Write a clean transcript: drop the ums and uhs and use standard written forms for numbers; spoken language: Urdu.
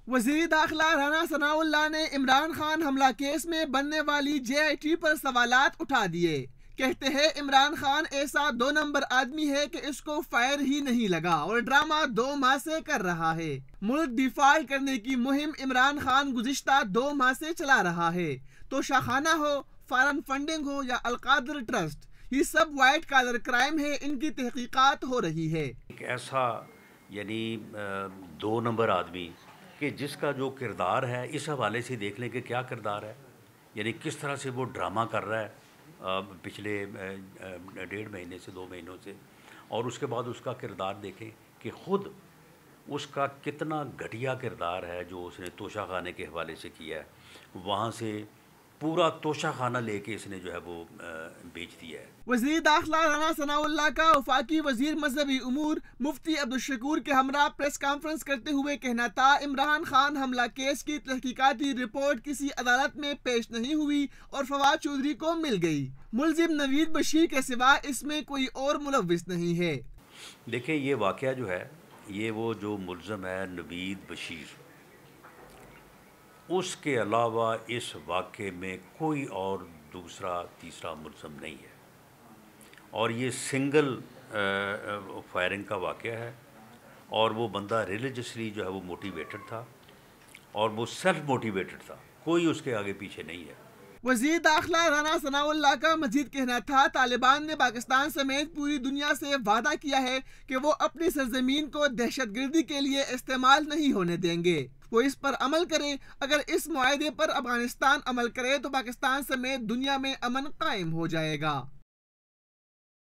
وزیر داخلہ رانا ثناء اللہ نے عمران خان حملہ کیس میں بننے والی JIT پر سوالات اٹھا دیے۔ کہتے ہیں عمران خان ایسا 2 نمبر آدمی ہے کہ اس کو فائر ہی نہیں لگا اور ڈرامہ 2 ماہ سے کر رہا ہے۔ ملک ڈیفالٹ کرنے کی مہم عمران خان گزشتہ 2 ماہ سے چلا رہا ہے۔ تو شاخانہ ہو، فارن فنڈنگ ہو یا القادر ٹرسٹ، یہ سب وائٹ کالر کرائم ہے، ان کی تحقیقات ہو رہی ہے۔ ایک ایسا یعنی 2 نمبر آدمی کہ جس کا جو کردار ہے اس حوالے سے دیکھ لیں کہ کیا کردار ہے، یعنی کس طرح سے وہ ڈرامہ کر رہا ہے پچھلے 1.5 مہینے سے 2 مہینوں سے، اور اس کے بعد اس کا کردار دیکھیں کہ خود اس کا کتنا گھٹیا کردار ہے جو اس نے توشہ خانے کے حوالے سے کیا ہے۔ وہاں سے پورا توشہ خانہ لے کے اس نے جو ہے وہ بیچ دیا ہے۔ وزیر داخلہ رانا ثناء اللہ کا وفاقی وزیر مذہبی امور مفتی عبدالشکور کے ہمراہ پریس کانفرنس کرتے ہوئے کہنا تھا، عمران خان حملہ کیس کی تحقیقاتی رپورٹ کسی عدالت میں پیش نہیں ہوئی اور فواد چودھری کو مل گئی۔ ملزم نوید بشیر کے سوا اس میں کوئی اور ملوث نہیں ہے۔ دیکھیں یہ واقعہ جو ہے، یہ وہ جو ملزم ہے نوید بشیر، اس کے علاوہ اس واقعے میں کوئی اور دوسرا تیسرا ملزم نہیں ہے، اور یہ سنگل فائرنگ کا واقعہ ہے، اور وہ بندہ ریلیجسلی جو ہے وہ موٹیویٹڈ تھا، اور وہ سیلف موٹیویٹڈ تھا، کوئی اس کے آگے پیچھے نہیں ہے۔ وزیر داخلہ رانا ثناء اللہ کا مزید کہنا تھا، طالبان نے پاکستان سمیت پوری دنیا سے وعدہ کیا ہے کہ وہ اپنی سرزمین کو دہشت گردی کے لیے استعمال نہیں ہونے دیں گے۔ وہ اس پر عمل کریں۔ اگر اس معاہدے پر افغانستان عمل کرے تو پاکستان سمیت دنیا میں امن قائم ہو جائے گا۔